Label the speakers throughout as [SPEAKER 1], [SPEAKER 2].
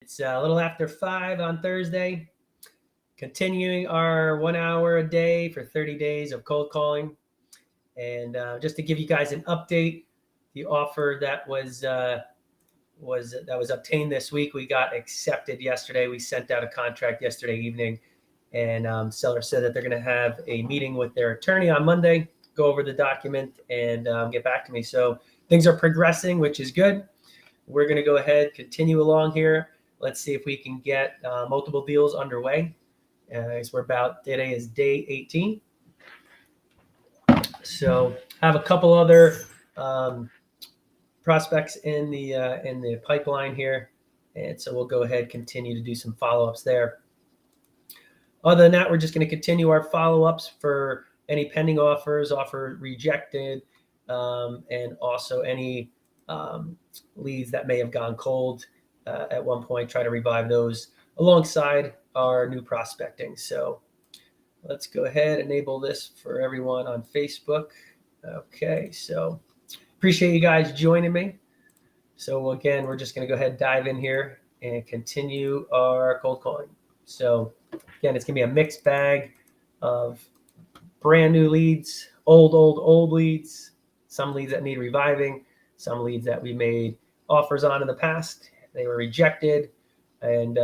[SPEAKER 1] It's a little after 5 on Thursday, continuing our 1 hour a day for 30 days of cold calling. And just to give you guys an update, the offer that was obtained this week, we got accepted yesterday. We sent out a contract yesterday evening, and seller said that they're going to have a meeting with their attorney on Monday, go over the document, and get back to me. So things are progressing, which is good. We're going to go ahead, continue along here. Let's see if we can get multiple deals underway. As we're about, today is day 18. So have a couple other prospects in the pipeline here, and so we'll go ahead, continue to do some follow-ups there. Other than that, we're just going to continue our follow-ups for any pending offers, offer rejected, and also any leads that may have gone cold at one point. Try to revive those alongside our new prospecting. So let's go ahead and enable this for everyone on Facebook. Okay, so appreciate you guys joining me. So again, we're just going to go ahead and dive in here and continue our cold calling. So again, it's going to be a mixed bag of brand new leads, old leads, some leads that need reviving, some leads that we made offers on in the past. They were rejected, and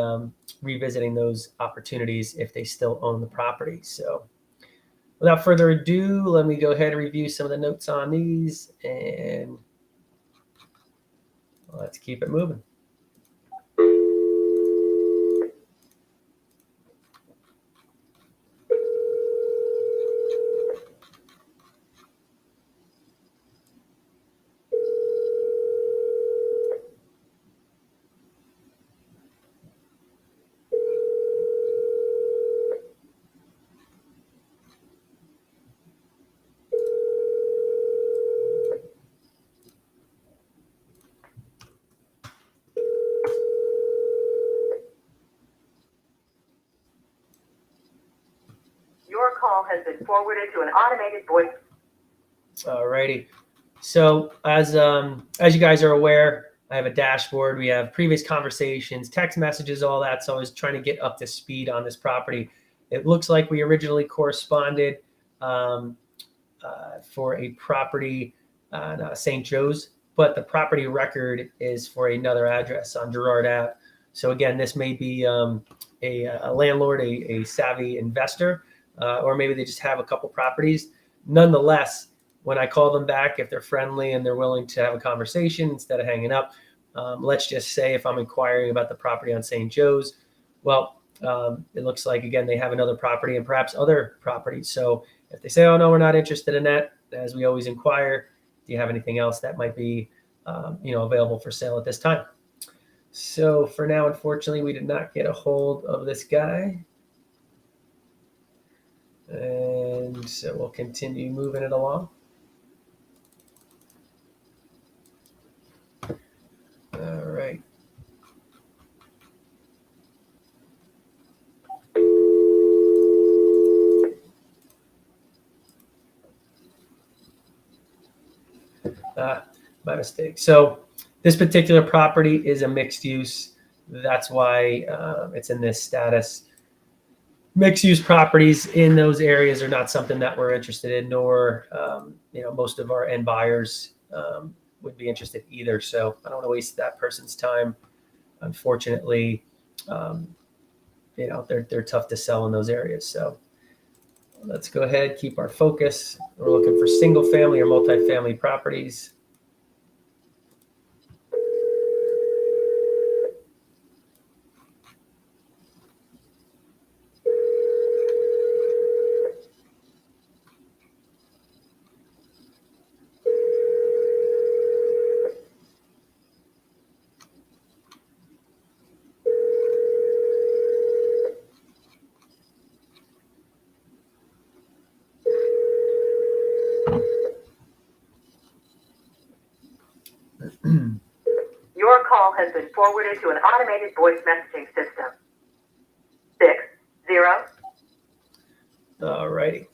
[SPEAKER 1] revisiting those opportunities if they still own the property. So without further ado, let me go ahead and review some of the notes on these, and let's keep it moving.
[SPEAKER 2] Your call has been forwarded to an automated voice.
[SPEAKER 1] Alrighty. So as you guys are aware, I have a dashboard. We have previous conversations, text messages, all that. So I was trying to get up to speed on this property. It looks like we originally corresponded for a property on St. Joe's, but the property record is for another address on Girard Ave. So again, this may be a landlord, a savvy investor, or maybe they just have a couple properties. Nonetheless, when I call them back, if they're friendly and they're willing to have a conversation instead of hanging up, let's just say if I'm inquiring about the property on St. Joe's, well, it looks like, again, they have another property and perhaps other properties. So if they say, oh, no, we're not interested in that, as we always inquire, do you have anything else that might be available for sale at this time? So for now, unfortunately, we did not get a hold of this guy. And so we'll continue moving it along. All right. My mistake. So this particular property is a mixed use. That's why it's in this status. Mixed use properties in those areas are not something that we're interested in, nor most of our end buyers would be interested either. So I don't want to waste that person's time. Unfortunately, they're tough to sell in those areas. So let's go ahead, keep our focus. We're looking for single family or multifamily properties.
[SPEAKER 2] Your call has been forwarded to an automated voice messaging system. 60.
[SPEAKER 1] All righty.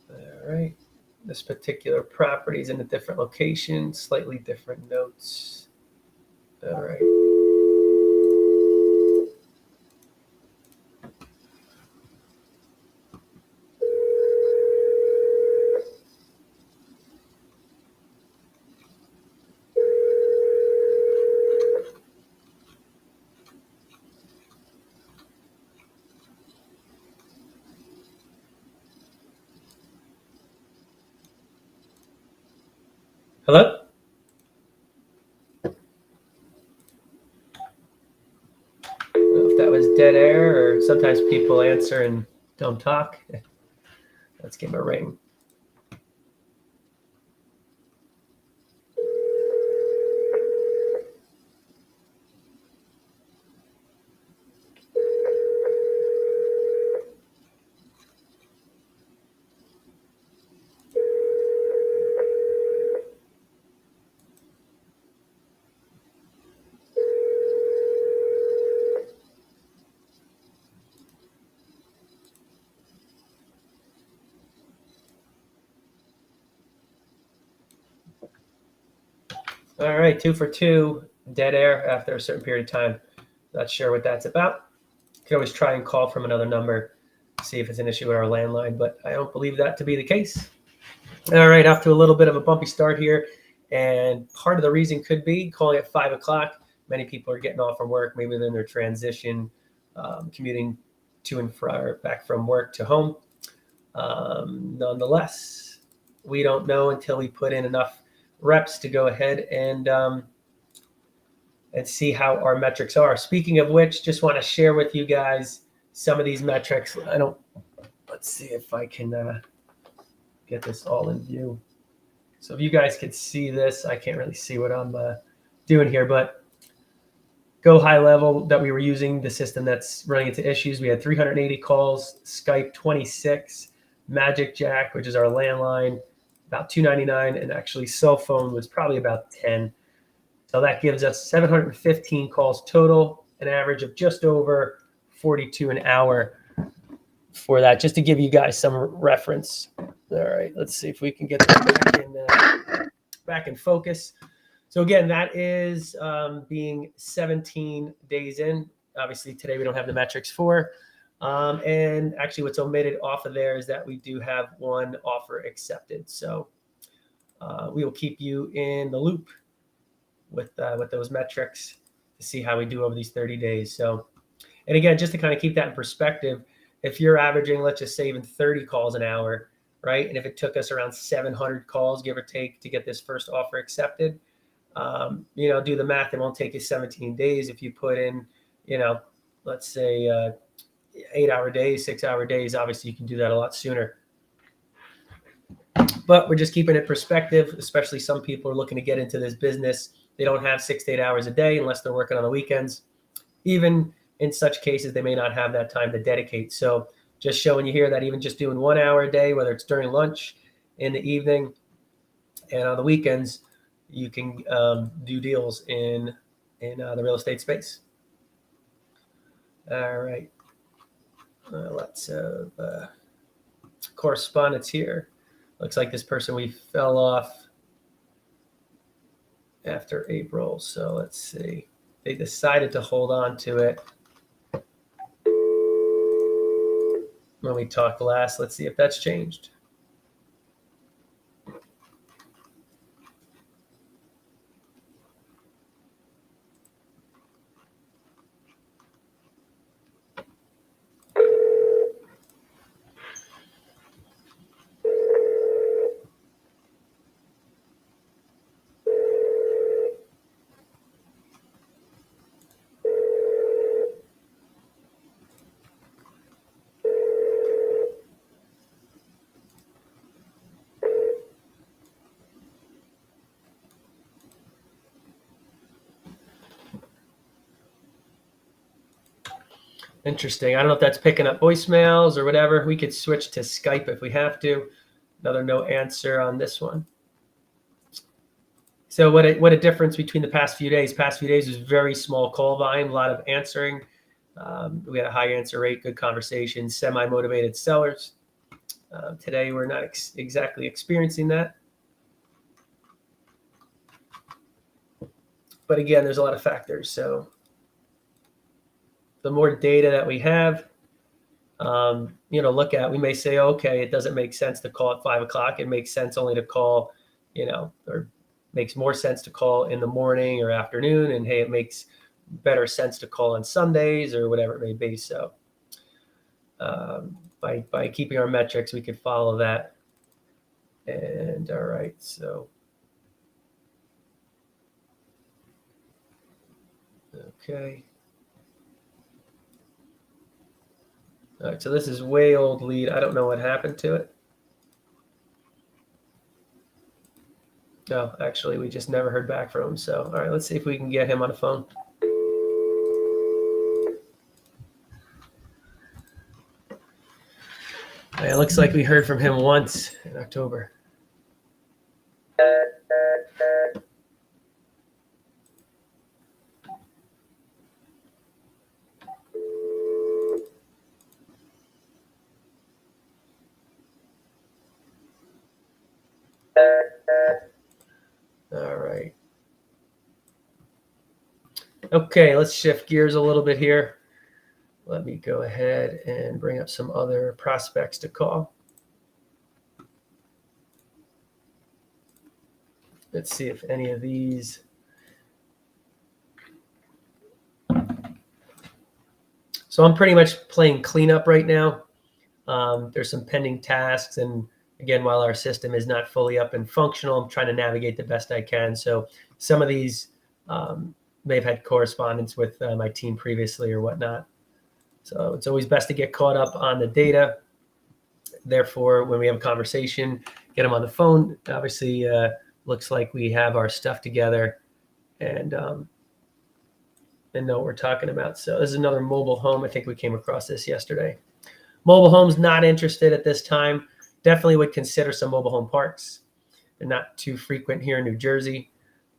[SPEAKER 1] All right. This particular property is in a different location, slightly different notes. All right. Hello? I don't know if that was dead air or sometimes people answer and don't talk. Let's give him a ring. All right, 2 for 2, dead air after a certain period of time. Not sure what that's about. You can always try and call from another number, see if it's an issue with our landline, but I don't believe that to be the case. All right, off to a little bit of a bumpy start here. And part of the reason could be calling at 5 o'clock. Many people are getting off from work, maybe they're in their transition, commuting to and back from work to home. Nonetheless, we don't know until we put in enough reps to go ahead and see how our metrics are. Speaking of which, just want to share with you guys some of these metrics. Let's see if I can get this all in view. So if you guys could see this, I can't really see what I'm doing here, but go high level that we were using, the system that's running into issues. We had 380 calls, Skype 26, Magic Jack, which is our landline, about 299, and actually cell phone was probably about 10. So that gives us 715 calls total, an average of just over 42 an hour for that, just to give you guys some reference. All right, let's see if we can get that back in focus. So again, that is being 17 days in. Obviously, today we don't have the metrics for. And actually what's omitted off of there is that we do have one offer accepted. So we will keep you in the loop with those metrics to see how we do over these 30 days. So, and again, just to kind of keep that in perspective, if you're averaging, let's just say even 30 calls an hour, right? And if it took us around 700 calls, give or take, to get this first offer accepted, do the math. It won't take you 17 days. If you put in, let's say 8-hour days, 6-hour days, obviously you can do that a lot sooner. But we're just keeping it perspective, especially some people are looking to get into this business. They don't have 6 to 8 hours a day unless they're working on the weekends. Even in such cases, they may not have that time to dedicate. So just showing you here that even just doing 1 hour a day, whether it's during lunch, in the evening, and on the weekends, you can do deals in the real estate space. All right. Lots of correspondence here. Looks like this person, we fell off after April. So let's see. They decided to hold on to it when we talked last. Let's see if that's changed. Interesting. I don't know if that's picking up voicemails or whatever. We could switch to Skype if we have to. Another no answer on this one. So what a difference between the past few days. Past few days was very small call volume, a lot of answering. We had a high answer rate, good conversation, semi-motivated sellers. Today, we're not exactly experiencing that. But again, there's a lot of factors. So the more data that we have, look at, we may say, okay, it doesn't make sense to call at 5 o'clock. It makes sense only to call, or makes more sense to call in the morning or afternoon. And hey, it makes better sense to call on Sundays or whatever it may be. So by keeping our metrics, we could follow that. And all right, so okay. All right, so this is way old lead. I don't know what happened to it. No, actually, we just never heard back from him. So, all right, let's see if we can get him on the phone. It looks like we heard from him once in October. All right. Okay, let's shift gears a little bit here. Let me go ahead and bring up some other prospects to call. Let's see if any of these. So I'm pretty much playing cleanup right now. There's some pending tasks. And again, while our system is not fully up and functional, I'm trying to navigate the best I can. So some of these may have had correspondence with my team previously or whatnot. So it's always best to get caught up on the data. Therefore, when we have a conversation, get them on the phone. Obviously, looks like we have our stuff together and know what we're talking about. So this is another mobile home. I think we came across this yesterday. Mobile homes not interested at this time. Definitely would consider some mobile home parks. They're not too frequent here in New Jersey.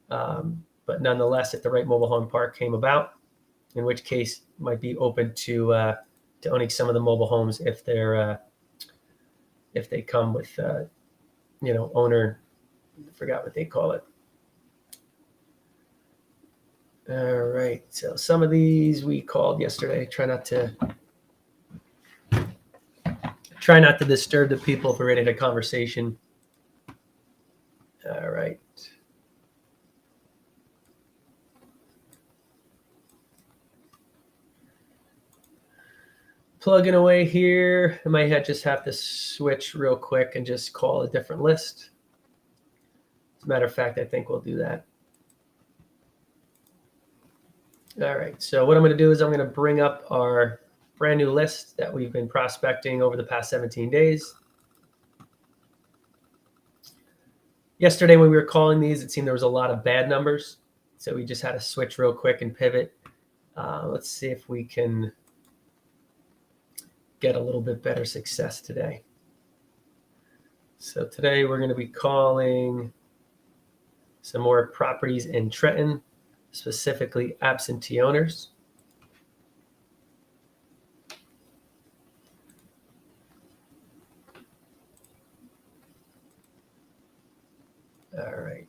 [SPEAKER 1] But nonetheless, if the right mobile home park came about, in which case might be open to owning some of the mobile homes if they're if they come with owner, I forgot what they call it. All right, so some of these we called yesterday. Try not to disturb the people if we're ready to have a conversation. All right. Plugging away here. I might just have to switch real quick and just call a different list. As a matter of fact, I think we'll do that. All right, so what I'm going to do is I'm going to bring up our brand new list that we've been prospecting over the past 17 days. Yesterday when we were calling these, it seemed there was a lot of bad numbers. So we just had to switch real quick and pivot. Let's see if we can get a little bit better success today. So today we're going to be calling some more properties in Trenton, specifically absentee owners. All right.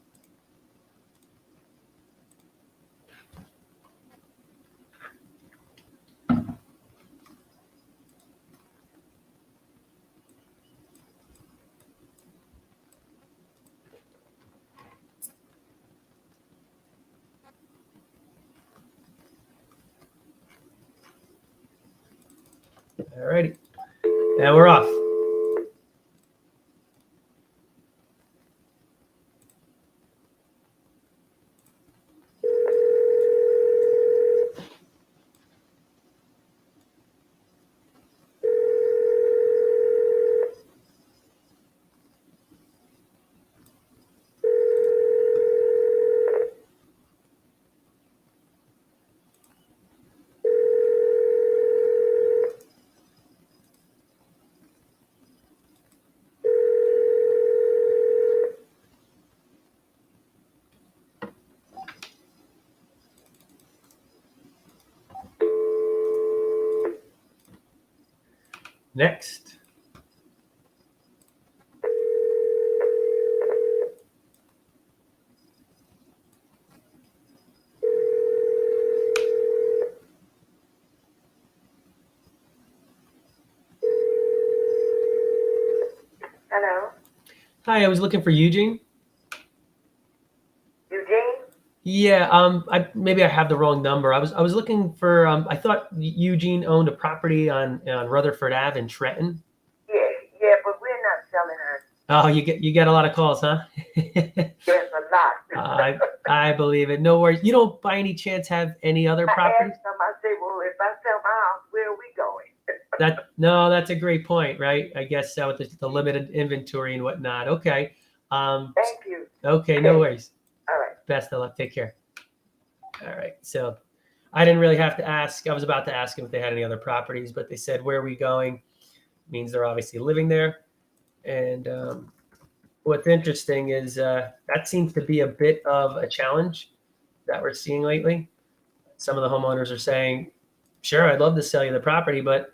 [SPEAKER 1] All righty. Now we're off. Next.
[SPEAKER 2] Hello?
[SPEAKER 1] Hi, I was looking for Eugene.
[SPEAKER 2] Eugene?
[SPEAKER 1] Yeah, maybe I have the wrong number. I was looking for I thought Eugene owned a property on Rutherford Ave in Trenton.
[SPEAKER 2] Yeah, but we're not selling her.
[SPEAKER 1] Oh, you get a lot of calls, huh?
[SPEAKER 2] Yes, a lot.
[SPEAKER 1] I believe it. No worries. You don't by any chance have any other
[SPEAKER 2] I
[SPEAKER 1] properties?
[SPEAKER 2] asked them, I said, well, if I sell my house, where are we going?
[SPEAKER 1] That's a great point, right? I guess with the limited inventory and whatnot. Okay.
[SPEAKER 2] Thank you.
[SPEAKER 1] Okay, no worries.
[SPEAKER 2] All right.
[SPEAKER 1] Best of luck. Take care. All right. So I didn't really have to ask. I was about to ask them if they had any other properties, but they said, where are we going? Means they're obviously living there. And what's interesting is that seems to be a bit of a challenge that we're seeing lately. Some of the homeowners are saying, sure, I'd love to sell you the property, but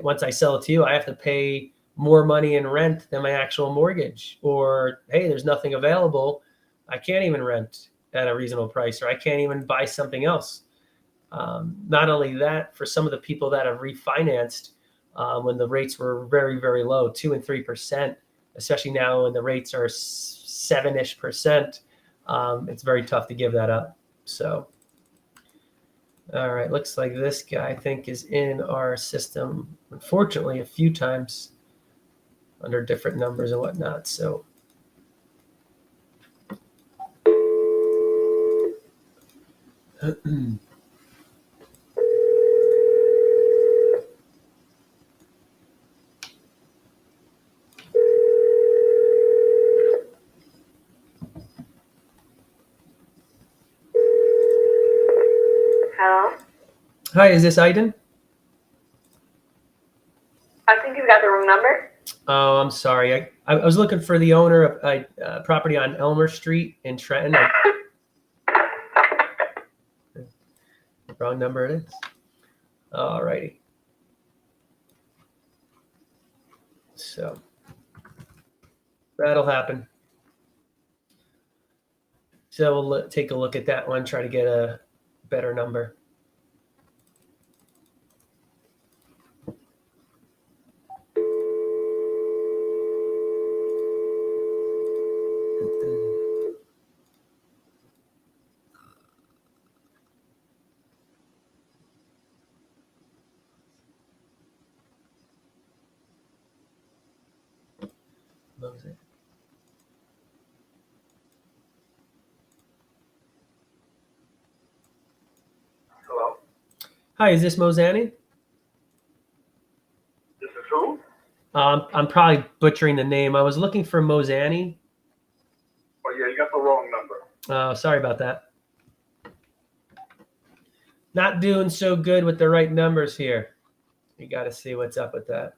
[SPEAKER 1] once I sell it to you, I have to pay more money in rent than my actual mortgage. Or, hey, there's nothing available. I can't even rent at a reasonable price, or I can't even buy something else. Not only that, for some of the people that have refinanced when the rates were very, very low, 2 and 3%, especially now when the rates are 7-ish%, it's very tough to give that up. So, all right, looks like this guy, I think, is in our system, unfortunately, a few times under different numbers and whatnot. So,
[SPEAKER 2] Hello?
[SPEAKER 1] hi, is this Aiden?
[SPEAKER 2] I think you got the wrong number.
[SPEAKER 1] Oh, I'm sorry. I was looking for the owner of a property on Elmer Street in Trenton. Wrong number it is. All righty. So that'll happen. So we'll take a look at that one, try to get a better number.
[SPEAKER 3] Hello,
[SPEAKER 1] Hi, is this Mozani?
[SPEAKER 3] this is who?
[SPEAKER 1] I'm probably butchering the name. I was looking for Mozani.
[SPEAKER 3] Oh yeah, you got the wrong number.
[SPEAKER 1] Sorry about that. Not doing so good with the right numbers here. You got to see what's up with that.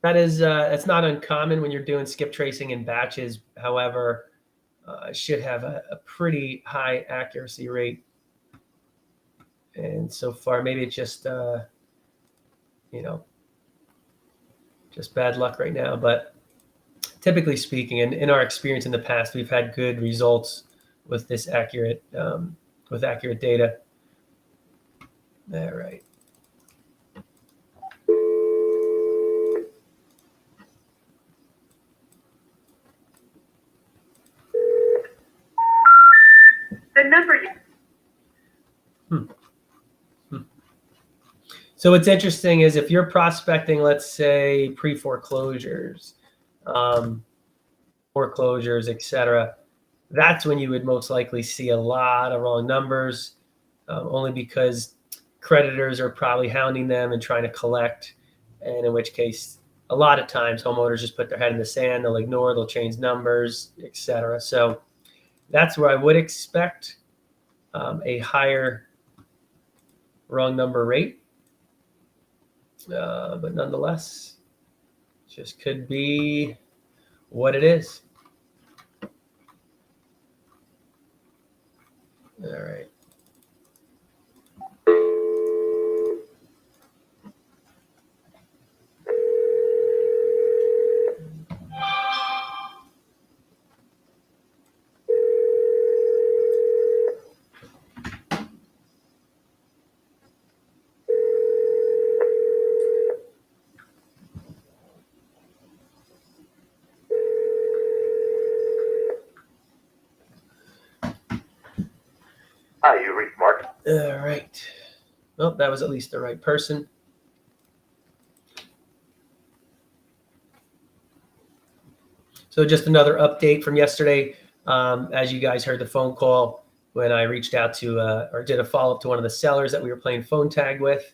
[SPEAKER 1] That is, it's not uncommon when you're doing skip tracing in batches. However, it should have a pretty high accuracy rate. And so far, maybe it's just, just bad luck right now. But typically speaking, and in our experience in the past, we've had good results with this accurate data. All right.
[SPEAKER 2] The number you...
[SPEAKER 1] So what's interesting is if you're prospecting, let's say pre-foreclosures, foreclosures, etc., that's when you would most likely see a lot of wrong numbers, only because creditors are probably hounding them and trying to collect, and in which case, a lot of times homeowners just put their head in the sand, they'll ignore, they'll change numbers, etc. So that's where I would expect a higher wrong number rate. But nonetheless, just could be what it is. All right.
[SPEAKER 3] Hi, you reached Mark.
[SPEAKER 1] All right. Well, that was at least the right person. So just another update from yesterday. As you guys heard the phone call when I reached out to or did a follow-up to one of the sellers that we were playing phone tag with.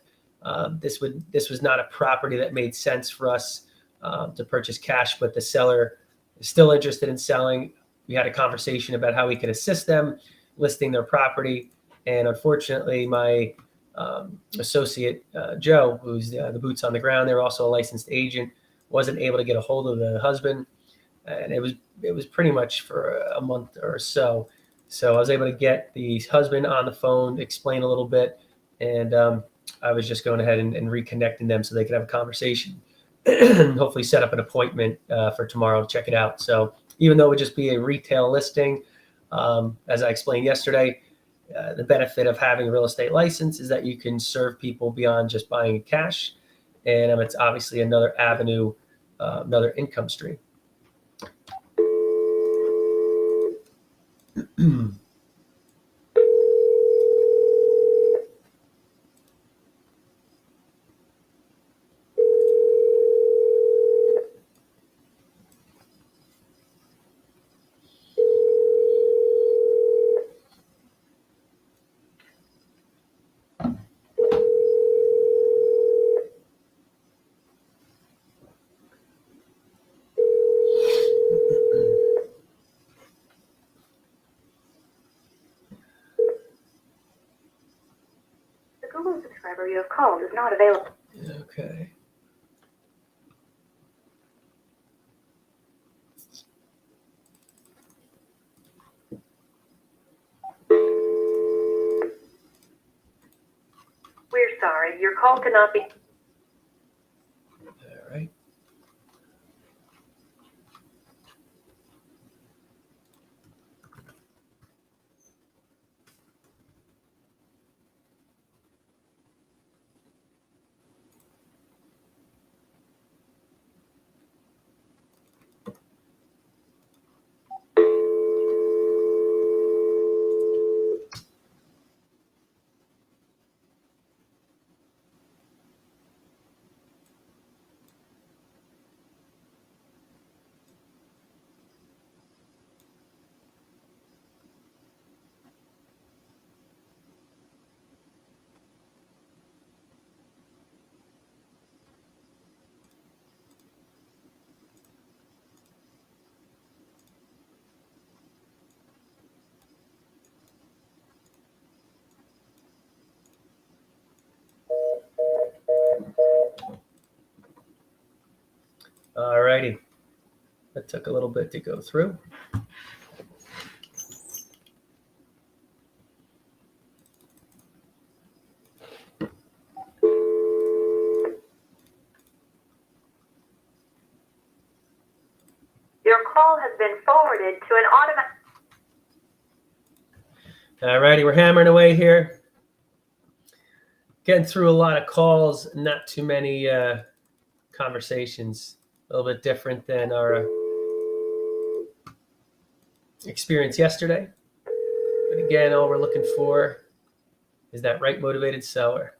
[SPEAKER 1] This was not a property that made sense for us to purchase cash, but the seller is still interested in selling. We had a conversation about how we could assist them listing their property. And unfortunately, my associate, Joe, who's the boots on the ground, they're also a licensed agent, wasn't able to get a hold of the husband. And it was pretty much for a month or so. So I was able to get the husband on the phone, explain a little bit, and I was just going ahead and reconnecting them so they could have a conversation and hopefully set up an appointment for tomorrow to check it out. So even though it would just be a retail listing, as I explained yesterday, the benefit of having a real estate license is that you can serve people beyond just buying cash. And it's obviously another avenue, another income stream.
[SPEAKER 2] The Google subscriber you have called is not available.
[SPEAKER 1] Okay.
[SPEAKER 2] We're sorry, your call cannot be.
[SPEAKER 1] All right. All righty. That took a little bit to go through.
[SPEAKER 2] Your call has been forwarded to an automatic.
[SPEAKER 1] All righty, we're hammering away here. Getting through a lot of calls, not too many conversations. A little bit different than our experience yesterday. But again, all we're looking for is that right motivated seller.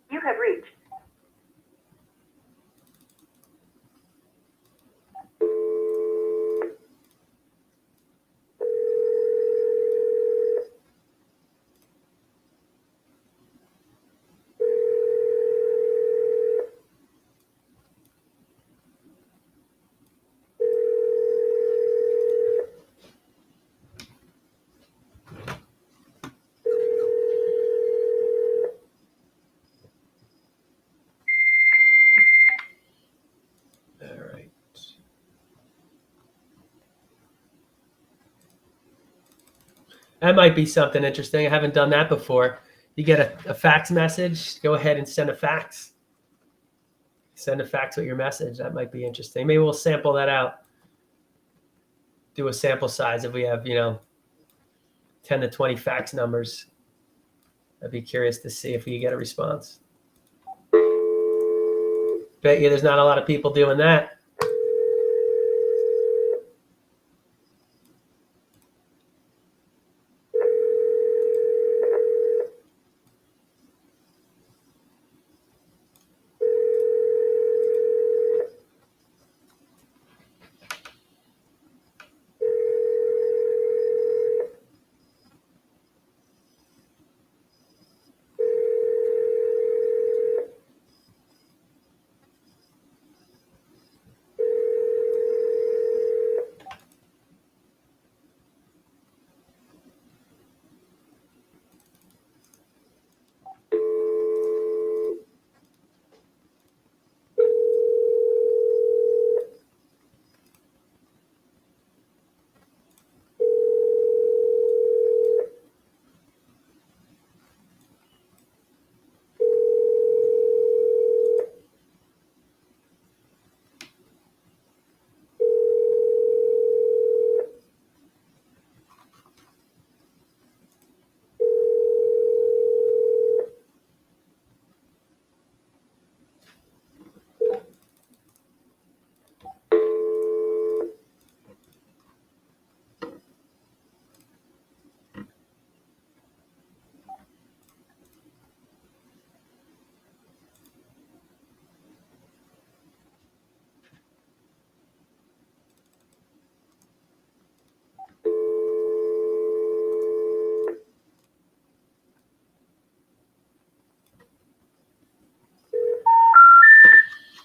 [SPEAKER 2] You have reached.
[SPEAKER 1] All right. That might be something interesting. I haven't done that before. You get a fax message, go ahead and send a fax. Send a fax with your message. That might be interesting. Maybe we'll sample that out. do a sample size if we have, 10 to 20 fax numbers. I'd be curious to see if we get a response. Bet you there's not a lot of people doing that.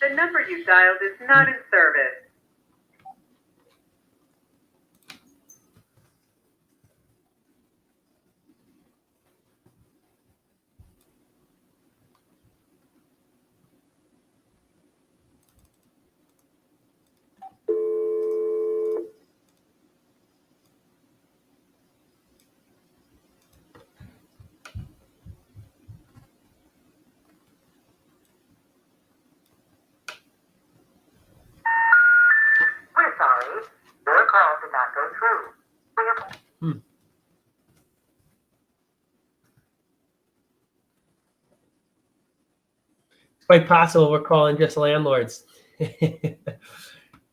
[SPEAKER 2] The number you dialed is not in service. We're sorry. Your call did not go through.
[SPEAKER 1] It's quite possible we're calling just landlords. And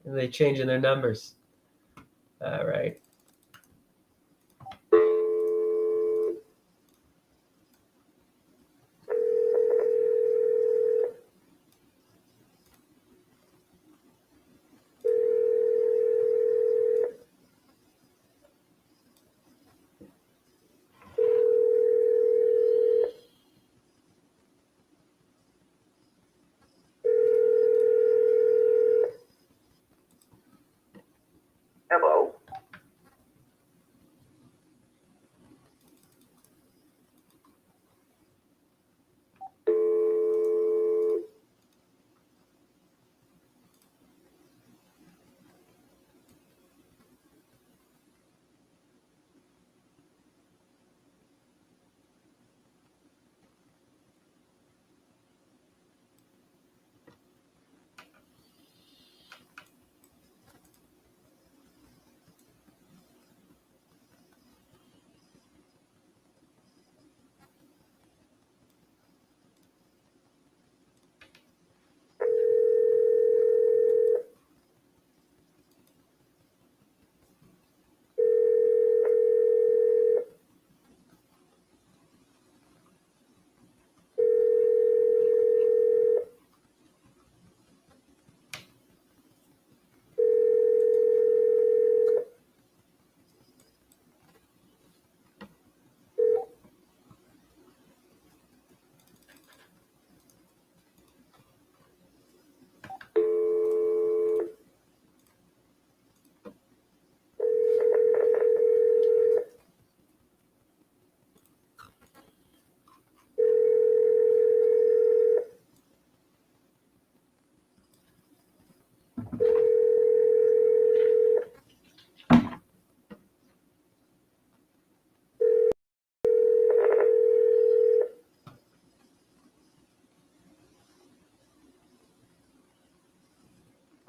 [SPEAKER 1] they're changing their numbers. All right.
[SPEAKER 3] Hello.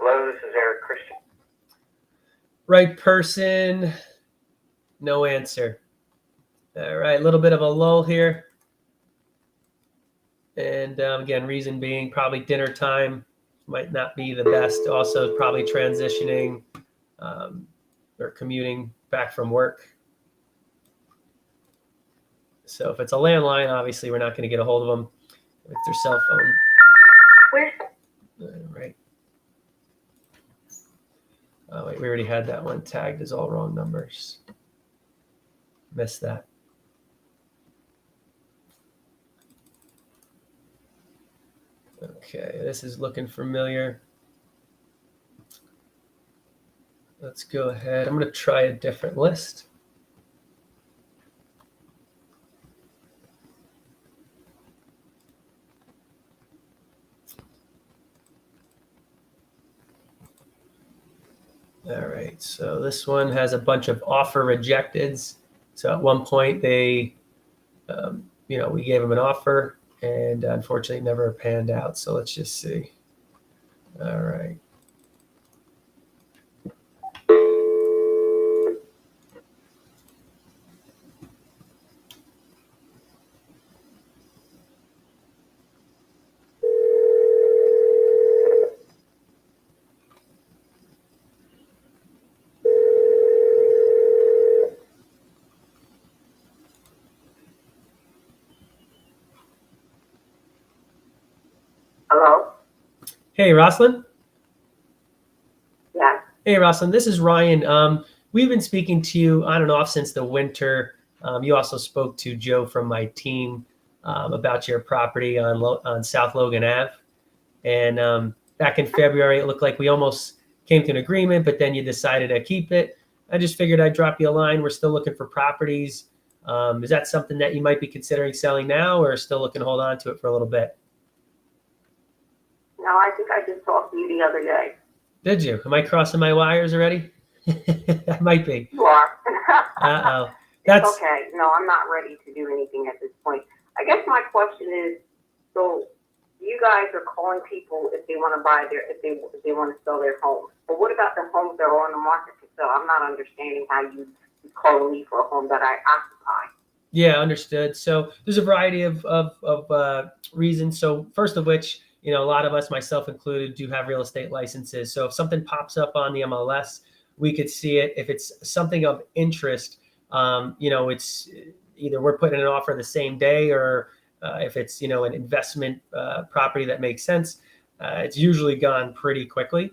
[SPEAKER 2] Hello, this is Eric Christian.
[SPEAKER 1] Right person, no answer. All right, a little bit of a lull here. And again, reason being probably dinner time might not be the best. Also, probably transitioning or commuting back from work. So if it's a landline, obviously we're not going to get a hold of them. If it's their cell phone. All right. Oh, wait, we already had that one tagged as all wrong numbers. Missed that. Okay, this is looking familiar. Let's go ahead. I'm going to try a different list. All right, so this one has a bunch of offer rejecteds. So at one point they, we gave them an offer and unfortunately never panned out. So let's just see. All right.
[SPEAKER 2] Hello?
[SPEAKER 1] Hey, Roslyn.
[SPEAKER 2] Yeah.
[SPEAKER 1] Hey, Roslyn, this is Ryan. We've been speaking to you on and off since the winter. You also spoke to Joe from my team about your property on South Logan Ave. And back in February, it looked like we almost came to an agreement, but then you decided to keep it. I just figured I'd drop you a line. We're still looking for properties. Is that something that you might be considering selling now or still looking to hold on to it for a little bit?
[SPEAKER 2] No, I think I just talked to you the other day.
[SPEAKER 1] Did you? Am I crossing my wires already? I might be.
[SPEAKER 2] You are.
[SPEAKER 1] Uh-oh.
[SPEAKER 2] It's okay. No, I'm not ready to do anything at this point. I guess my question is, so you guys are calling people if they want to buy if they want to sell their homes. But what about the homes that are on the market to sell? I'm not understanding how you calling me for a home that I occupy.
[SPEAKER 1] Yeah, understood. So there's a variety of reasons. So first of which, a lot of us, myself included, do have real estate licenses. So if something pops up on the MLS, we could see it. If it's something of interest, it's either we're putting an offer the same day or if it's, an investment property that makes sense, it's usually gone pretty quickly.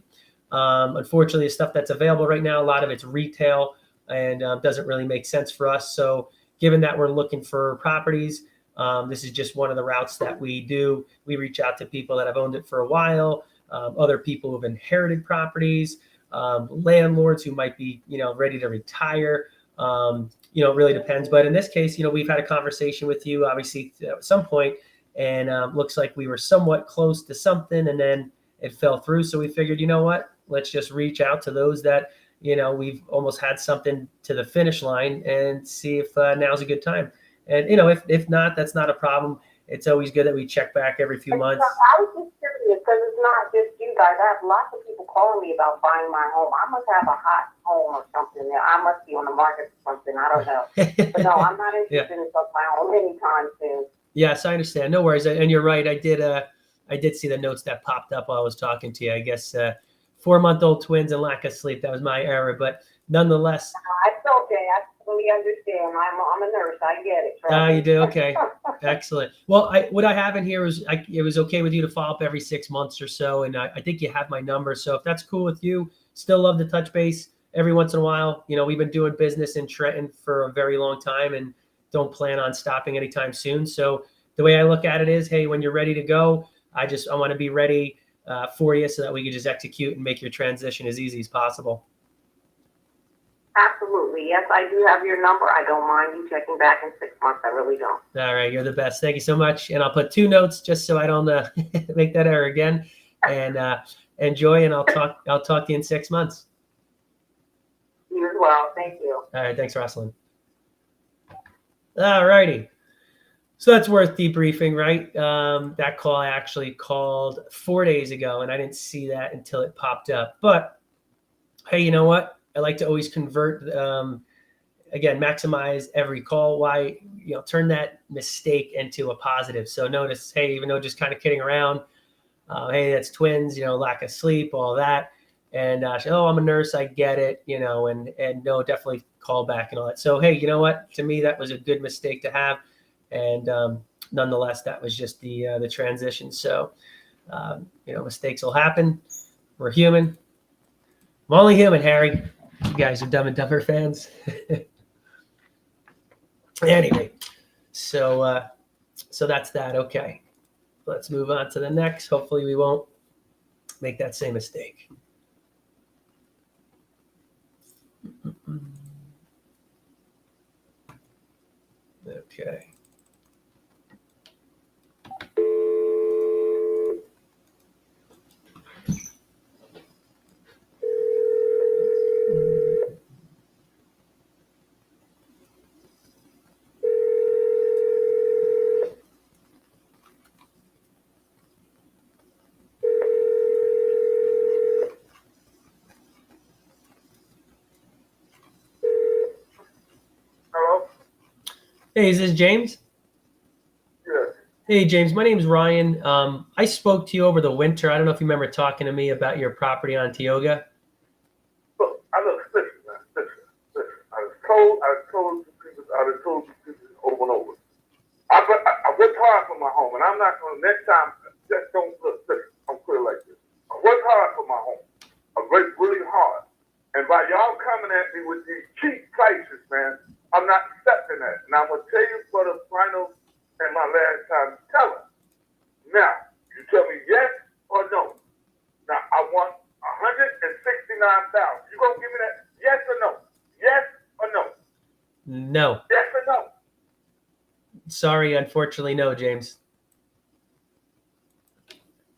[SPEAKER 1] Unfortunately, the stuff that's available right now, a lot of it's retail and doesn't really make sense for us. So given that we're looking for properties, this is just one of the routes that we do. We reach out to people that have owned it for a while, other people who've inherited properties, landlords who might be, ready to retire. It really depends. But in this case, we've had a conversation with you, obviously, at some point, and looks like we were somewhat close to something, and then it fell through. So we figured, you know what? Let's just reach out to those that, we've almost had something to the finish line and see if now's a good time. And, if not, that's not a problem. It's always good that we check back every few months.
[SPEAKER 2] I was just curious because it's not just you guys. I have lots of people calling me about buying my home. I must have a hot home or something there. I must be on the market for something. I don't know. But no, I'm not interested in selling my home anytime soon.
[SPEAKER 1] Yes, I understand. No worries. And you're right. I did see the notes that popped up while I was talking to you. I guess 4-month-old twins and lack of sleep. That was my error. But nonetheless.
[SPEAKER 2] It's okay. I totally understand. I'm a nurse. I get it.
[SPEAKER 1] Oh, you do? Okay. Excellent. Well, what I have in here is it was okay with you to follow up every 6 months or so. And I think you have my number. So if that's cool with you, still love to touch base every once in a while. We've been doing business in Trenton for a very long time and don't plan on stopping anytime soon. So the way I look at it is, hey, when you're ready to go, I want to be ready for you so that we can just execute and make your transition as easy as possible.
[SPEAKER 2] Absolutely. Yes, I do have your number. I don't mind you checking back in 6 months. I really don't.
[SPEAKER 1] All right. You're the best. Thank you so much. And I'll put 2 notes just so I don't make that error again. And enjoy. And I'll talk to you in 6 months.
[SPEAKER 2] You as well. Thank you.
[SPEAKER 1] All right. Thanks, Roslyn. All righty. So that's worth debriefing, right? That call I actually called 4 days ago, and I didn't see that until it popped up. But hey, you know what? I like to always convert, again, maximize every call. Why, turn that mistake into a positive. So notice, hey, even though just kind of kidding around, hey, that's twins, lack of sleep, all that. And oh, I'm a nurse, I get it, and no, definitely call back and all that. So hey, you know what? To me, that was a good mistake to have, and nonetheless, that was just the transition. So mistakes will happen. We're human. I'm only human, Harry. You guys are Dumb and Dumber fans. Anyway, so that's that. Okay, let's move on to the next. Hopefully, we won't make that same mistake. Okay.
[SPEAKER 3] Hello?
[SPEAKER 1] Hey, is this James?
[SPEAKER 3] Yes.
[SPEAKER 1] Hey, James, my name's Ryan. I spoke to you over the winter. I don't know if you remember talking to me about your property on Tioga.
[SPEAKER 3] Look, listen, man, listen. I was told you over and over. I worked hard for my home, and I'm not going to, next time, just don't look, listen, I'm clear like this. I worked hard for my home. I worked really hard. And by y'all coming at me with these cheap prices, man, I'm not accepting that. And I'm going to tell you for the final and my last time tell her. Now, you tell me yes or no. Now, I want $169,000. You going to give me that yes or no? Yes or no?
[SPEAKER 1] No.
[SPEAKER 3] Yes or no?
[SPEAKER 1] Sorry, unfortunately, no, James.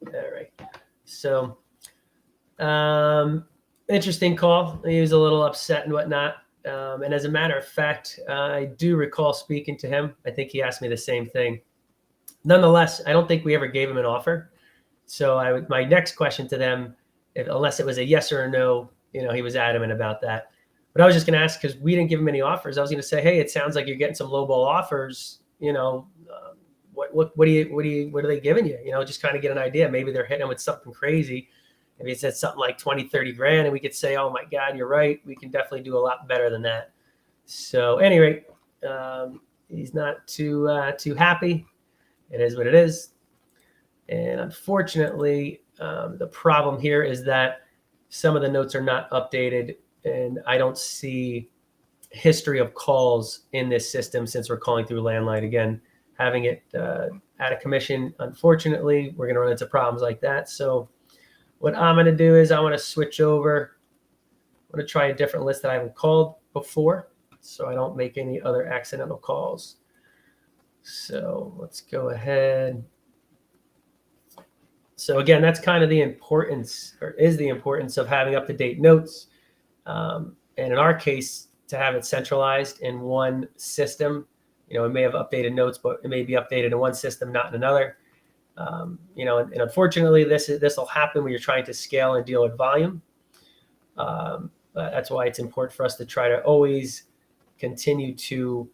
[SPEAKER 1] All right. So, interesting call. He was a little upset and whatnot. And as a matter of fact, I do recall speaking to him. I think he asked me the same thing. Nonetheless, I don't think we ever gave him an offer. So my next question to them, unless it was a yes or a no, he was adamant about that. But I was just going to ask, because we didn't give him any offers. I was going to say, hey, it sounds like you're getting some lowball offers. What are they giving you? Just kind of get an idea. Maybe they're hitting with something crazy. If he said something like 20, 30 grand, and we could say, oh my God, you're right. We can definitely do a lot better than that. So anyway, he's not too happy. It is what it is. And unfortunately, the problem here is that some of the notes are not updated, and I don't see history of calls in this system since we're calling through landline. Again, having it at a commission, unfortunately, we're going to run into problems like that. So what I'm going to do is I want to switch over. I'm going to try a different list that I haven't called before, so I don't make any other accidental calls. So let's go ahead. So again, that's kind of the importance, or is the importance, of having up-to-date notes. And in our case, to have it centralized in one system. It may have updated notes, but it may be updated in one system, not in another. And unfortunately, this will happen when you're trying to scale and deal with volume. But that's why it's important for us to try to always continue to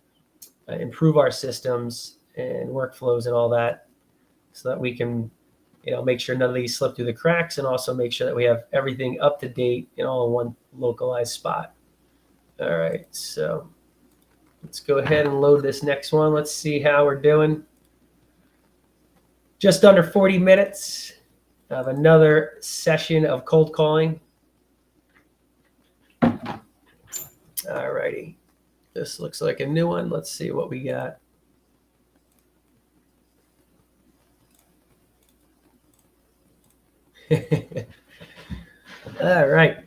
[SPEAKER 1] improve our systems and workflows and all that, so that we can, make sure none of these slip through the cracks, and also make sure that we have everything up to date, all in one localized spot. All right, so let's go ahead and load this next one. Let's see how we're doing. Just under 40 minutes of another session of cold calling. All righty. This looks like a new one. Let's see what we got. All right.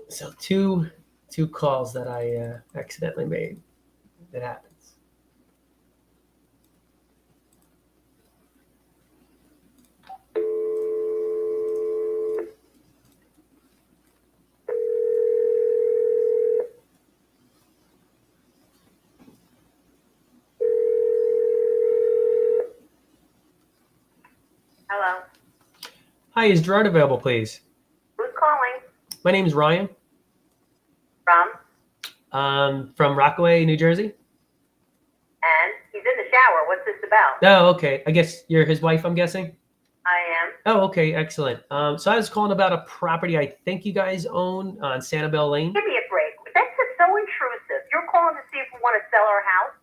[SPEAKER 1] So two calls that I accidentally made. It happens.
[SPEAKER 2] Hello.
[SPEAKER 1] Hi, is Gerard available, please?
[SPEAKER 2] Who's calling?
[SPEAKER 1] My name's Ryan.
[SPEAKER 4] From
[SPEAKER 1] Rockaway, New Jersey.
[SPEAKER 4] And he's in the shower. What's this about?
[SPEAKER 1] Oh, okay. I guess you're his wife, I'm guessing?
[SPEAKER 4] I am.
[SPEAKER 1] Oh, okay. Excellent. So I was calling about a property I think you guys own on Sanibel Lane.
[SPEAKER 4] Give me a break. That's just so intrusive. You're calling to see if we want to sell our house?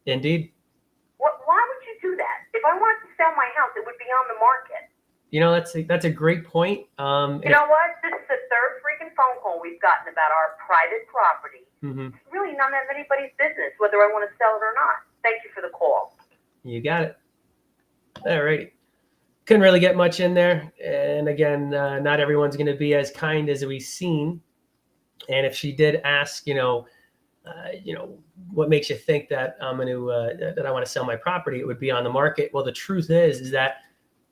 [SPEAKER 1] Indeed.
[SPEAKER 4] Why would you do that? If I wanted to sell my house, it would be on the market.
[SPEAKER 1] You know, that's a great point.
[SPEAKER 4] You know what? This is the third freaking phone call we've gotten about our private property.
[SPEAKER 1] Mm-hmm.
[SPEAKER 4] It's really none of anybody's business whether I want to sell it or not. Thank you for the call.
[SPEAKER 1] You got it. All righty. Couldn't really get much in there. And again, not everyone's going to be as kind as we've seen. And if she did ask, what makes you think that I'm going to that I want to sell my property, it would be on the market. Well, the truth is that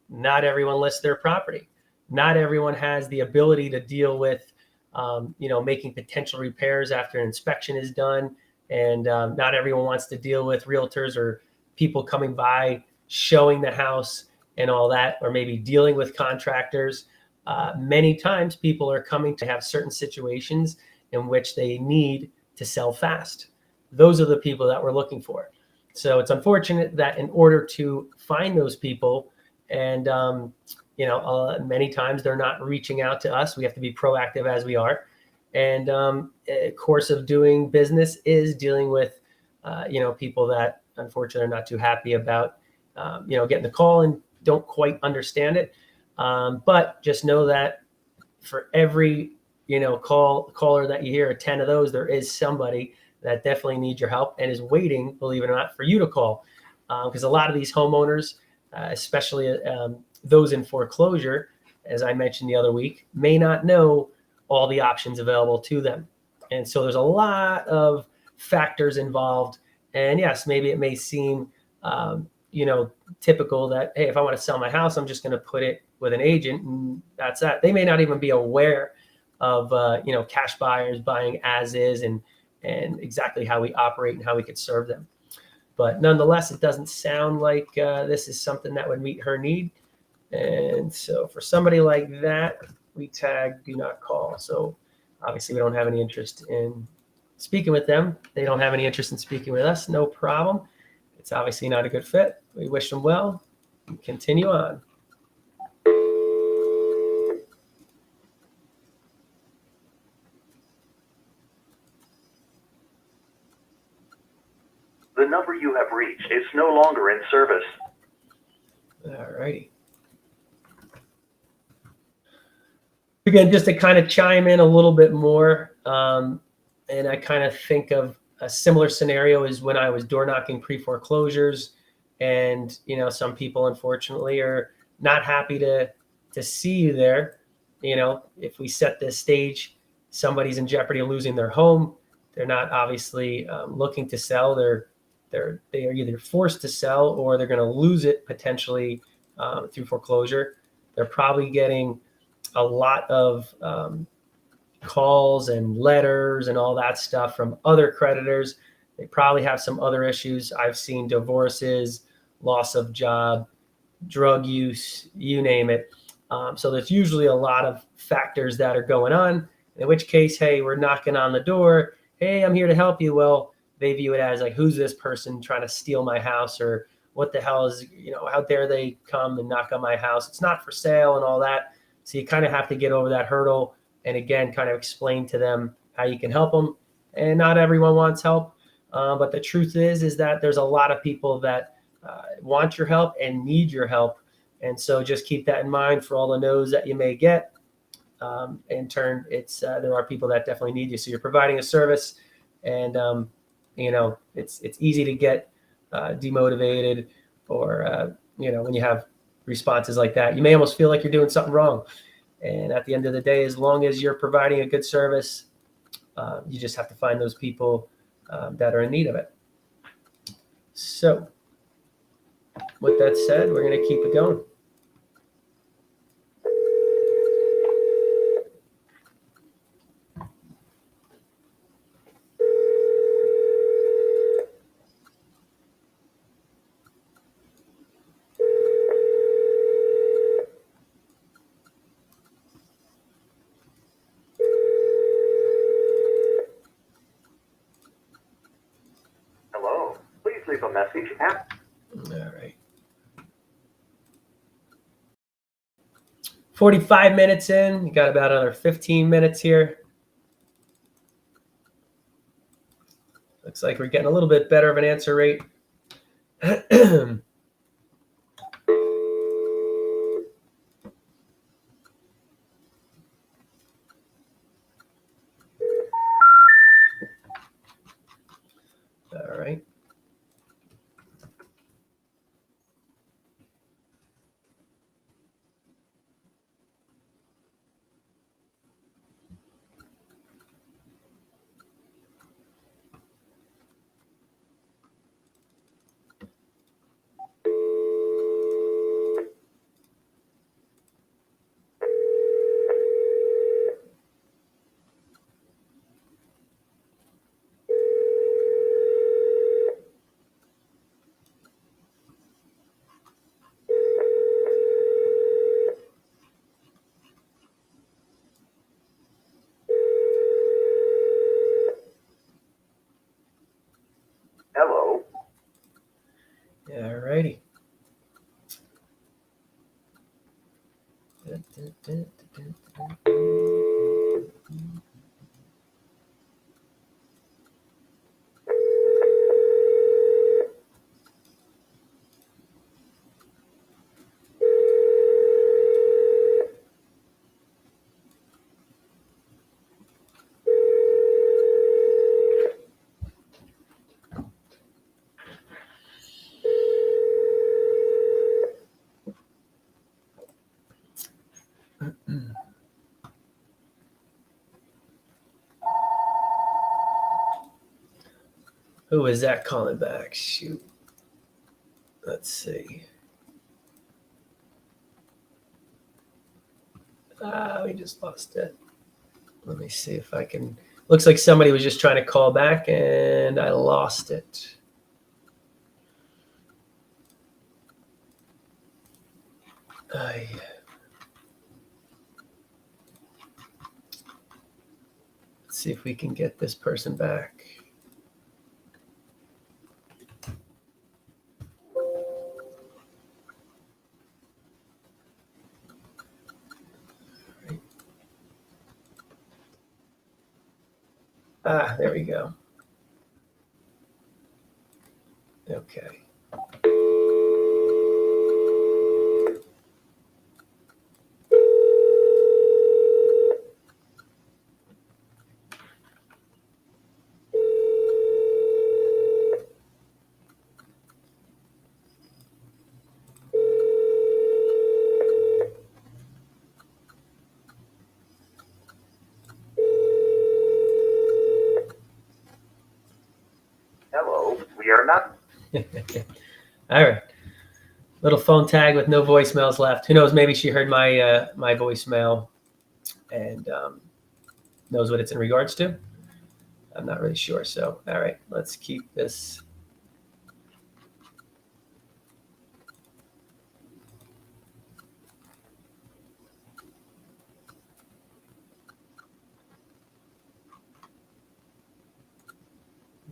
[SPEAKER 1] not everyone lists their property. Not everyone has the ability to deal with, making potential repairs after an inspection is done. And not everyone wants to deal with realtors or people coming by, showing the house and all that, or maybe dealing with contractors. Many times people are coming to have certain situations in which they need to sell fast. Those are the people that we're looking for. So it's unfortunate that in order to find those people, and many times they're not reaching out to us. We have to be proactive as we are. And a course of doing business is dealing with, people that unfortunately are not too happy about, getting the call and don't quite understand it. But just know that for every, caller that you hear, 10 of those, there is somebody that definitely needs your help and is waiting, believe it or not, for you to call. Because a lot of these homeowners, especially those in foreclosure, as I mentioned the other week, may not know all the options available to them. And so there's a lot of factors involved. And yes, maybe it may seem, typical that, hey, if I want to sell my house, I'm just going to put it with an agent and that's that. They may not even be aware of, cash buyers buying as is and exactly how we operate and how we could serve them. But nonetheless, it doesn't sound like this is something that would meet her need. And so for somebody like that, we tag do not call. So obviously we don't have any interest in speaking with them. They don't have any interest in speaking with us. No problem. It's obviously not a good fit. We wish them well. Continue on.
[SPEAKER 5] The number you have reached is no longer in service.
[SPEAKER 1] All righty. Again, just to kind of chime in a little bit more, and I kind of think of a similar scenario as when I was door knocking pre-foreclosures, and some people unfortunately are not happy to see you there. If we set this stage, somebody's in jeopardy of losing their home. They're not obviously looking to sell. They are either forced to sell or they're going to lose it potentially through foreclosure. They're probably getting a lot of calls and letters and all that stuff from other creditors. They probably have some other issues. I've seen divorces, loss of job, drug use, you name it. So there's usually a lot of factors that are going on, in which case, hey, we're knocking on the door. Hey, I'm here to help you. Well, they view it as like, who's this person trying to steal my house, or what the hell is, how dare they come and knock on my house? It's not for sale and all that. So you kind of have to get over that hurdle and again, kind of explain to them how you can help them. And not everyone wants help. But the truth is that there's a lot of people that want your help and need your help. And so just keep that in mind for all the no's that you may get. In turn, there are people that definitely need you. So you're providing a service, and it's easy to get demotivated, or when you have responses like that, you may almost feel like you're doing something wrong. And at the end of the day, as long as you're providing a good service, you just have to find those people that are in need of it. So with that said, we're going to keep it going.
[SPEAKER 5] leave a message after.
[SPEAKER 1] All right. 45 minutes in. You got about another 15 minutes here. Looks like we're getting a little bit better of an answer rate. All right.
[SPEAKER 5] Hello.
[SPEAKER 1] All righty. Who is that calling back? Shoot. Let's see. We just lost it. Let me see if I can. Looks like somebody was just trying to call back and I lost it. Let's see if we can get this person back. There we go. Okay.
[SPEAKER 5] Hello. We are not.
[SPEAKER 1] All right. Little phone tag with no voicemails left. Who knows? Maybe she heard my my voicemail and knows what it's in regards to. I'm not really sure. So, all right, let's keep this.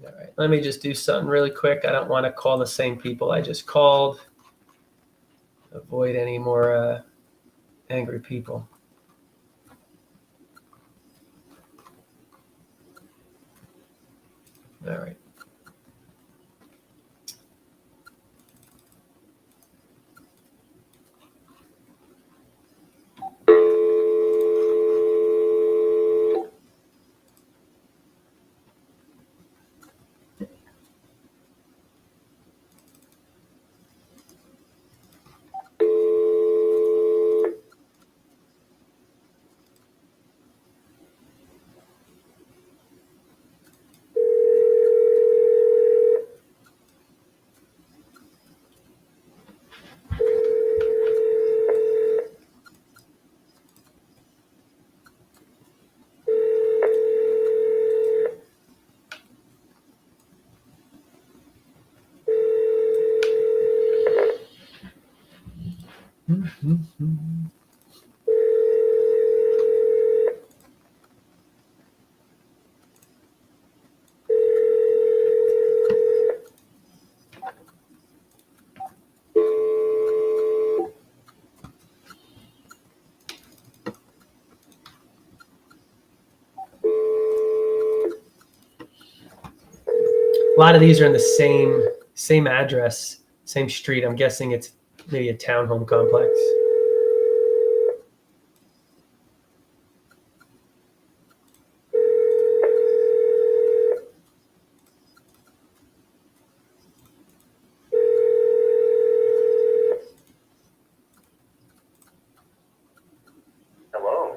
[SPEAKER 1] All right, let me just do something really quick. I don't want to call the same people I just called. Avoid any more angry people. All right. A lot of these are in the same address, same street. I'm guessing it's maybe a townhome complex.
[SPEAKER 5] Hello.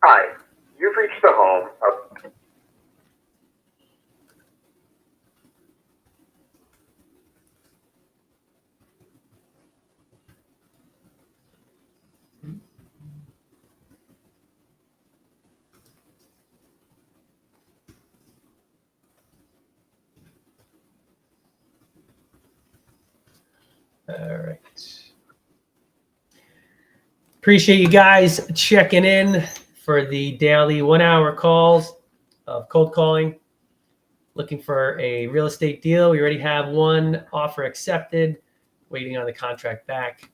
[SPEAKER 5] Hi, you've reached the home of...
[SPEAKER 1] All right. Appreciate you guys checking in for the daily 1 hour calls of cold calling. Looking for a real estate deal. We already have one offer accepted, waiting on the contract back,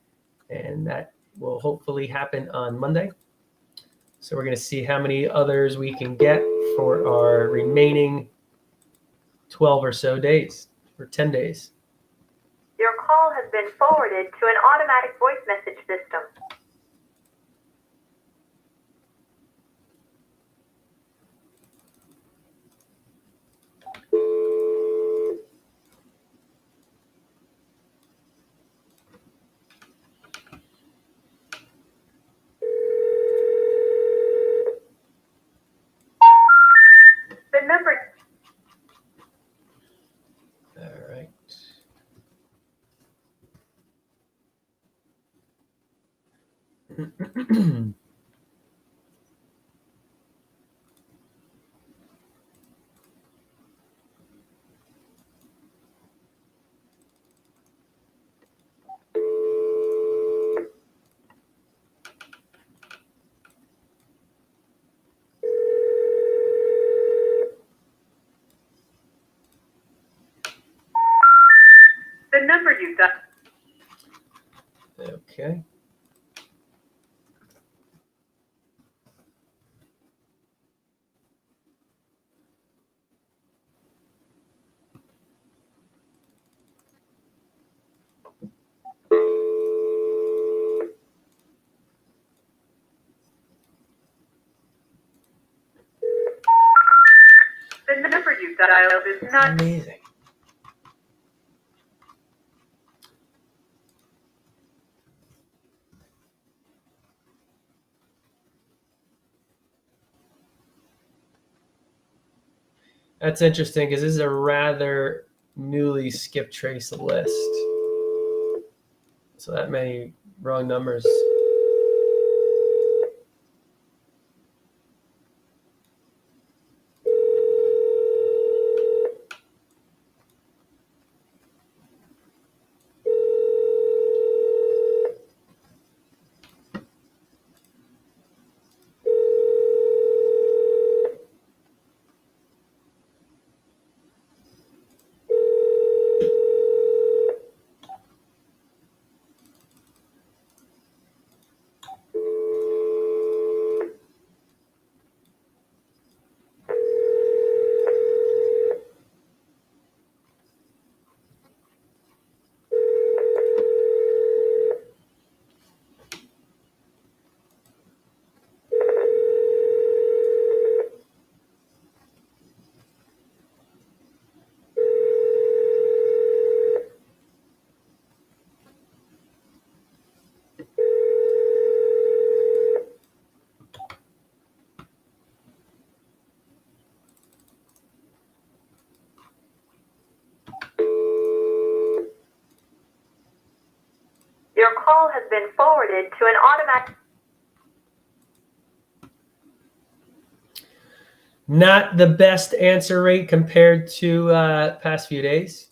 [SPEAKER 1] and that will hopefully happen on Monday. So we're going to see how many others we can get for our remaining 12 or so days, or 10 days.
[SPEAKER 4] Your call has been forwarded to an automatic voice message system. The number
[SPEAKER 1] All right.
[SPEAKER 4] you've got.
[SPEAKER 1] Okay.
[SPEAKER 4] The number you've dialed is not.
[SPEAKER 1] Amazing. That's interesting because this is a rather newly skip trace list. So that many wrong numbers.
[SPEAKER 4] been forwarded to an automatic.
[SPEAKER 1] Not the best answer rate compared to past few days.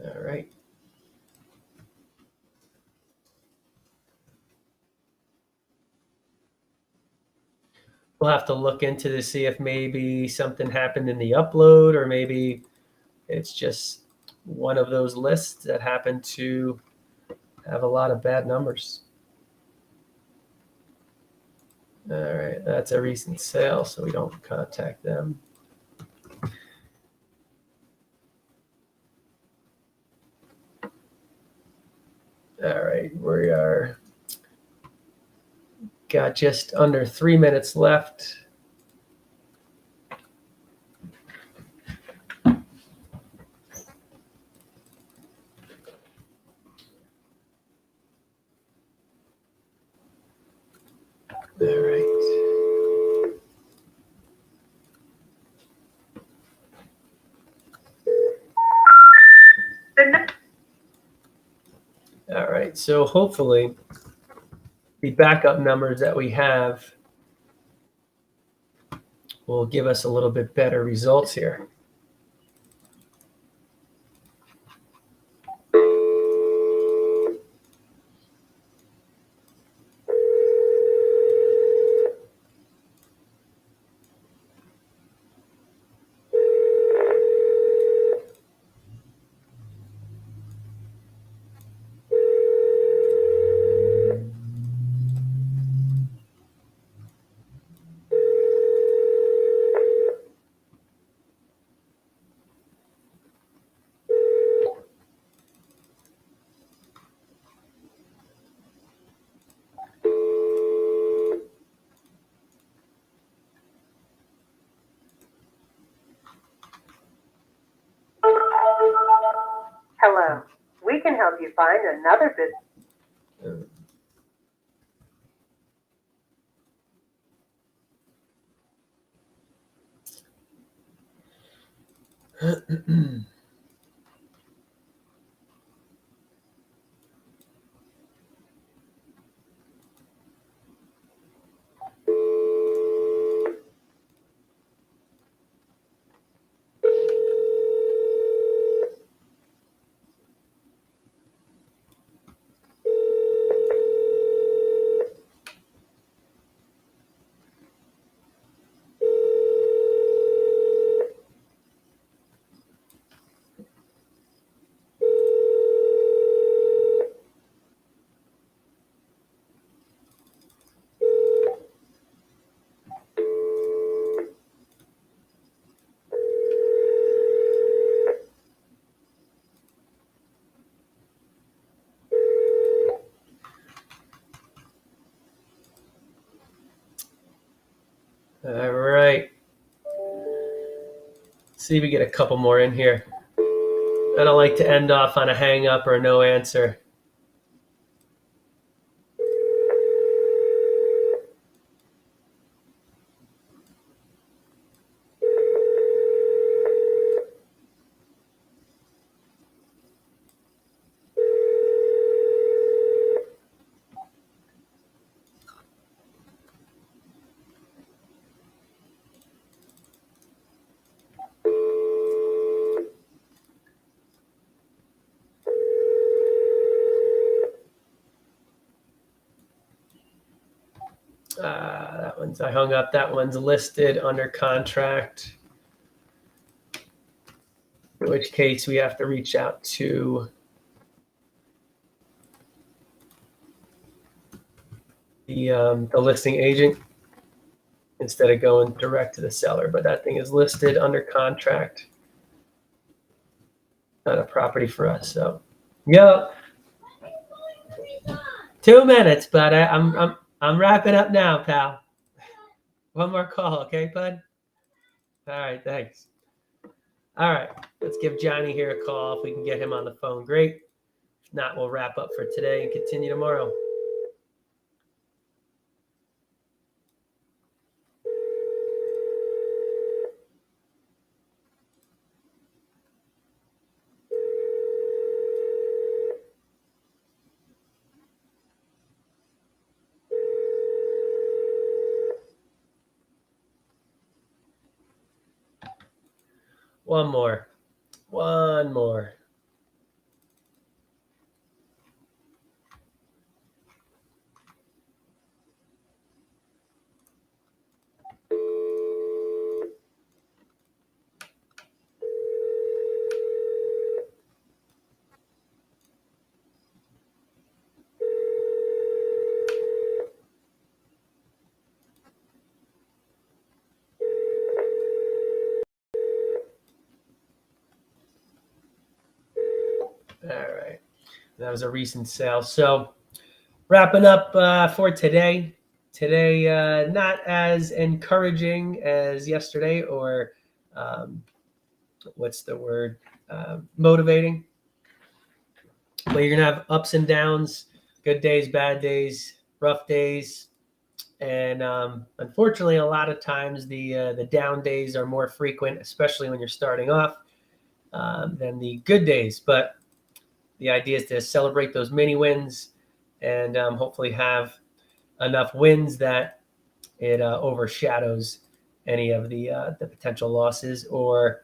[SPEAKER 1] All right. We'll have to look into to see if maybe something happened in the upload, or maybe it's just one of those lists that happen to have a lot of bad numbers. All right, that's a recent sale, so we don't contact them. All right, we are got just under 3 minutes left. All right. All right, so hopefully the backup numbers that we have will give us a little bit better results here.
[SPEAKER 4] Hello. We can help you find another business.
[SPEAKER 1] All right. See if we get a couple more in here. I don't like to end off on a hang up or a no answer. That one's, I hung up. That one's listed under contract, in which case we have to reach out to the listing agent instead of going direct to the seller. But that thing is listed under contract, not a property for us. So, yep, 2 minutes, but I'm wrapping up now, pal. One more call, okay, bud? All right, thanks. All right, let's give Johnny here a call. If we can get him on the phone, great. If not, we'll wrap up for today and continue tomorrow. One more. One more. All right. That was a recent sale. So wrapping up for today. Today, not as encouraging as yesterday, or what's the word? Motivating. But you're gonna have ups and downs, good days, bad days, rough days, and unfortunately, a lot of times the down days are more frequent, especially when you're starting off, than the good days. But the idea is to celebrate those mini wins and hopefully have enough wins that it overshadows any of the potential losses or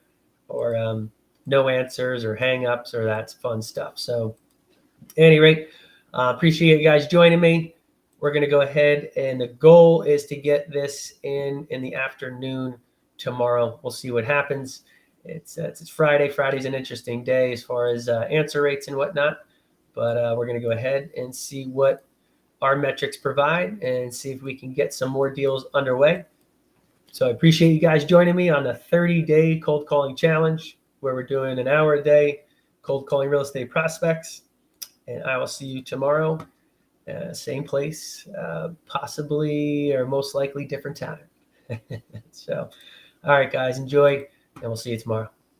[SPEAKER 1] no answers or hang-ups or that fun stuff. So at any rate, appreciate you guys joining me. We're going to go ahead, and the goal is to get this in the afternoon tomorrow. We'll see what happens. It's Friday. Friday's an interesting day as far as answer rates and whatnot, but we're going to go ahead and see what our metrics provide and see if we can get some more deals underway. So I appreciate you guys joining me on the 30-day cold calling challenge, where we're doing an hour a day cold calling real estate prospects. And I will see you tomorrow, same place, possibly or most likely different time. So, all right, guys, enjoy, and we'll see you tomorrow.